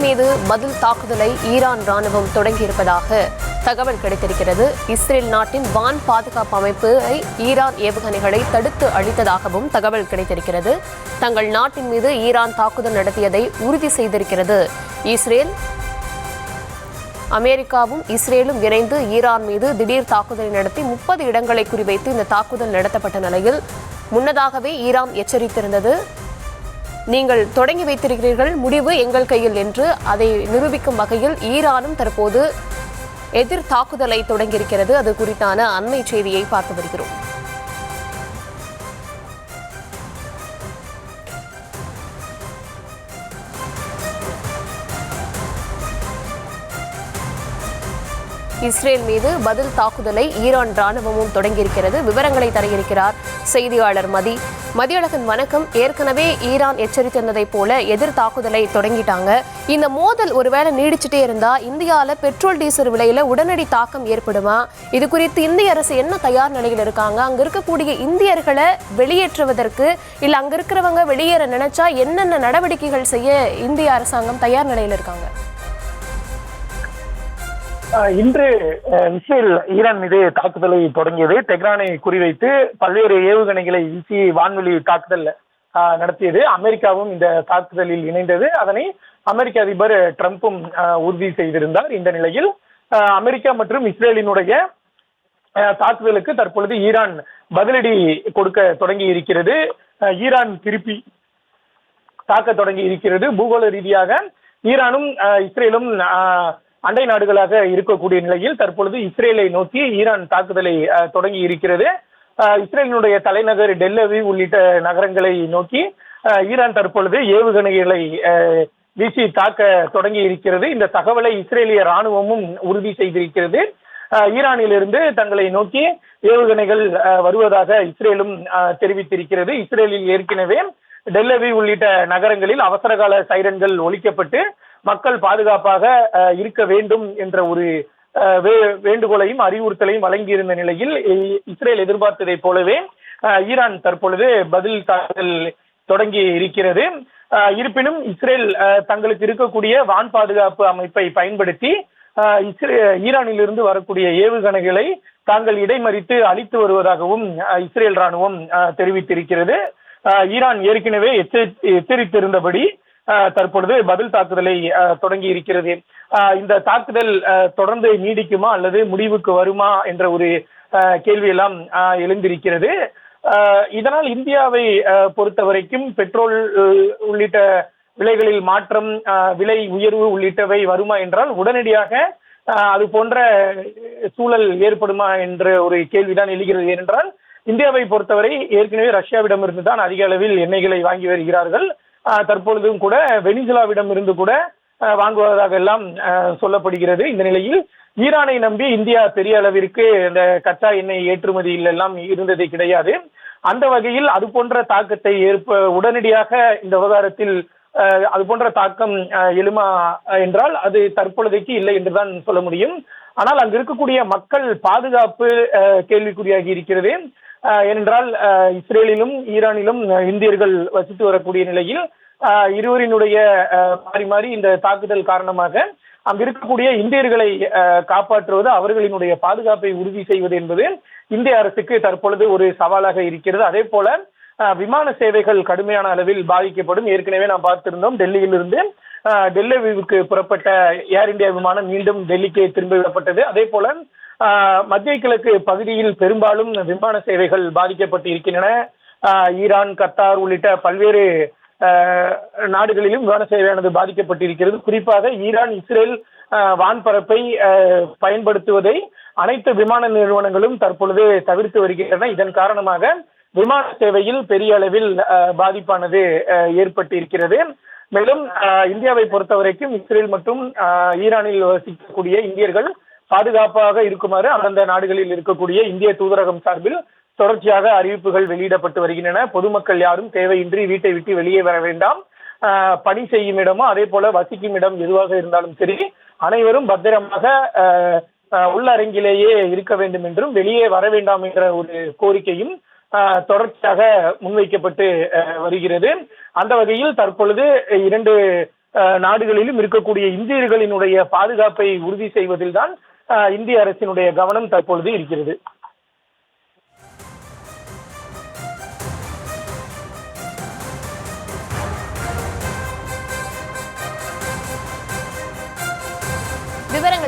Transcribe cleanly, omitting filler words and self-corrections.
மீது பதில் தாக்குதலை ஈரான் ராணுவம் தொடங்கியிருப்பதாக தகவல் கிடைத்திருக்கிறது. இஸ்ரேல் நாட்டின் வான் பாதுகாப்பு அமைப்பை ஈரான் ஏவுகணைகளை தடுத்து அழித்ததாகவும் தகவல் கிடைத்திருக்கிறது. தங்கள் நாட்டின் மீது ஈரான் தாக்குதல் நடத்தியதை உறுதி செய்திருக்கிறது இஸ்ரேல். அமெரிக்காவும் இஸ்ரேலும் இணைந்து ஈரான் மீது திடீர் தாக்குதலை நடத்தி 30 இடங்களை குறிவைத்து இந்த தாக்குதல் நடத்தப்பட்ட நிலையில் முன்னதாகவே ஈரான் எச்சரித்திருந்தது. நீங்கள் தொடங்கி வைத்திருக்கிறீர்கள், முடிவு எங்கள் கையில் என்று அதை நிரூபிக்கும் வகையில் ஈரானும் தற்போது எதிர் தாக்குதலை தொடங்கியிருக்கிறது. அது குறித்தான அண்மை செய்தியை பார்த்து வருகிறோம். இஸ்ரேல் மீது பதில் தாக்குதலை ஈரான் ராணுவமும் தொடங்கியிருக்கிறது. விவரங்களை தர இருக்கிறார் செய்தியாளர் மதியழகன். வணக்கம். ஏற்கனவே ஈரான் எச்சரித்திருந்ததை போல எதிர் தாக்குதலை தொடங்கிட்டாங்க. இந்த மோதல் ஒருவேளை நீடிச்சுட்டே இருந்தா இந்தியாவில் பெட்ரோல் டீசல் விலையில உடனடி தாக்கம் ஏற்படுமா? இது குறித்து இந்திய அரசு என்ன தயார் நிலையில் இருக்காங்க? அங்க இருக்கக்கூடிய இந்தியர்களை வெளியேற்றுவதற்கு இல்ல அங்க இருக்கிறவங்க வெளியேற நினைச்சா என்னென்ன நடவடிக்கைகள் செய்ய இந்திய அரசாங்கம் தயார் நிலையில் இருக்காங்க? இன்று இஸ்ரேல் ஈரான் மீது தாக்குதலை தொடங்கியது. தெஹ்ரானை குறிவைத்து பல்வேறு ஏவுகணைகளை வீசி வான்வெளி தாக்குதல் நடத்தியது. அமெரிக்காவும் இந்த தாக்குதலில் இணைந்தது. அதனை அமெரிக்க அதிபர் டிரம்பும் உறுதி செய்திருந்தார். இந்த நிலையில் அமெரிக்கா மற்றும் இஸ்ரேலினுடைய தாக்குதலுக்கு தற்பொழுது ஈரான் பதிலடி கொடுக்க தொடங்கி இருக்கிறது. ஈரான் திருப்பி தாக்க தொடங்கி இருக்கிறது. பூகோள ரீதியாக ஈரானும் இஸ்ரேலும் அண்டை நாடுகளாக இருக்கக்கூடிய நிலையில் தற்பொழுது இஸ்ரேலை நோக்கி ஈரான் தாக்குதலை தொடங்கி இருக்கிறது. இஸ்ரேலினுடைய தலைநகர் டெல்லவி உள்ளிட்ட நகரங்களை நோக்கி ஈரான் தற்பொழுது ஏவுகணைகளை வீசி தாக்க தொடங்கி இருக்கிறது. இந்த தகவலை இஸ்ரேலிய ராணுவமும் உறுதி செய்திருக்கிறது. ஈரானிலிருந்து தங்களை நோக்கி ஏவுகணைகள் வருவதாக இஸ்ரேலும் தெரிவித்திருக்கிறது. இஸ்ரேலில் ஏற்கனவே டெல்லவி உள்ளிட்ட நகரங்களில் அவசரகால சைரன்கள் ஒலிக்கப்பட்டு மக்கள் பாதுகாப்பாக இருக்க வேண்டும் என்ற ஒரு வேண்டுகோளையும் அறிவுறுத்தலையும் வழங்கியிருந்த நிலையில் இஸ்ரேல் எதிர்பார்த்ததை போலவே ஈரான் தற்பொழுது பதில் தாக்குதல் தொடங்கி இருக்கிறது. இருப்பினும் இஸ்ரேல் தங்களுக்கு இருக்கக்கூடிய வான் பாதுகாப்பு அமைப்பை பயன்படுத்தி ஈரானிலிருந்து வரக்கூடிய ஏவுகணைகளை தாங்கள் இடைமறித்து அழித்து வருவதாகவும் இஸ்ரேல் ராணுவம் தெரிவித்திருக்கிறது. ஈரான் ஏற்கனவே எச்சரித்திருந்தபடி தற்பொழுது பதில் தாக்குதலை தொடங்கி இருக்கிறது. இந்த தாக்குதல் தொடர்ந்து நீடிக்குமா அல்லது முடிவுக்கு வருமா என்ற ஒரு கேள்வியெல்லாம் எழுந்திருக்கிறது. இதனால் இந்தியாவை பொறுத்த வரைக்கும் பெட்ரோல் உள்ளிட்ட விலைகளில் மாற்றம், விலை உயர்வு உள்ளிட்டவை வருமா என்றால் உடனடியாக அது போன்ற சூழல் ஏற்படுமா என்ற ஒரு கேள்விதான் எழுகிறது. ஏனென்றால் இந்தியாவை பொறுத்தவரை ஏற்கனவே ரஷ்யாவிடம் இருந்து தான் அதிக அளவில் எண்ணெய்களை வாங்கி வருகிறார்கள். தற்பொழுதும் கூட வெனிசுலாவிடம் இருந்து கூட வாங்குவதாக எல்லாம் சொல்லப்படுகிறது. இந்த நிலையில் ஈரானை நம்பி இந்தியா பெரிய அளவிற்கு இந்த கச்சா எண்ணெய் ஏற்றுமதியில் எல்லாம் இருந்தது கிடையாது. அந்த வகையில் அது போன்ற தாக்கத்தை உடனடியாக இந்த விவகாரத்தில் அது போன்ற தாக்கம் எழுமா என்றால் அது தற்பொழுதைக்கு இல்லை என்றுதான் சொல்ல முடியும். ஆனால் அங்கு இருக்கக்கூடிய மக்கள் பாதுகாப்பு கேள்விக்குறியாகி இருக்கிறது. ஏனென்றால் இஸ்ரேலிலும் ஈரானிலும் இந்தியர்கள் வசித்து வரக்கூடிய நிலையில் இருவரினுடைய மாறி மாறி இந்த தாக்குதல் காரணமாக அங்கு இருக்கக்கூடிய இந்தியர்களை காப்பாற்றுவது, அவர்களினுடைய பாதுகாப்பை உறுதி செய்வது என்பது இந்திய அரசுக்கு தற்பொழுது ஒரு சவாலாக இருக்கிறது. அதே போல விமான சேவைகள் கடுமையான அளவில் பாதிக்கப்படும். ஏற்கனவே நாம் பார்த்திருந்தோம், டெல்லியிலிருந்து டெல்லிக்கு புறப்பட்ட ஏர் இந்தியா விமானம் மீண்டும் டெல்லிக்கு திரும்பிவிடப்பட்டது. அதே போல மத்திய கிழக்கு பகுதியில் பெரும்பாலும் விமான சேவைகள் பாதிக்கப்பட்டு இருக்கின்றன. ஈரான், கத்தார் உள்ளிட்ட பல்வேறு நாடுகளிலும் விமான சேவையானது பாதிக்கப்பட்டிருக்கிறது. குறிப்பாக ஈரான், இஸ்ரேல் வான்பரப்பை பயன்படுத்துவதை அனைத்து விமான நிறுவனங்களும் தற்பொழுது தவிர்த்து வருகின்றன. இதன் காரணமாக விமான சேவையில் பெரிய அளவில் பாதிப்பானது ஏற்பட்டு இருக்கிறது. மேலும் இந்தியாவை பொறுத்த வரைக்கும் இஸ்ரேல் மற்றும் ஈரானில் வசிக்கக்கூடிய இந்தியர்கள் பாதுகாப்பாக இருக்குமாறு அந்தந்த நாடுகளில் இருக்கக்கூடிய இந்திய தூதரகம் சார்பில் தொடர்ச்சியாக அறிவிப்புகள் வெளியிடப்பட்டு வருகின்றன. பொதுமக்கள் யாரும் தேவையின்றி வீட்டை விட்டு வெளியே வர வேண்டாம். பணி செய்யும் இடமோ அதே போல வசிக்கும் இடம் எதுவாக இருந்தாலும் சரி, அனைவரும் பத்திரமாக உள்ளரங்கிலேயே இருக்க வேண்டும் என்றும் வெளியே வர வேண்டாம் என்ற ஒரு கோரிக்கையும் தொடர்ச்சியாக முன்வைக்கப்பட்டு வருகிறது. அந்த வகையில் தற்பொழுது 2 நாடுகளிலும் இருக்கக்கூடிய இந்தியர்களினுடைய பாதுகாப்பை உறுதி செய்வதில் தான் இந்திய அரசினுடைய கவனம் தற்பொழுது இருக்கிறது. விவரங்களை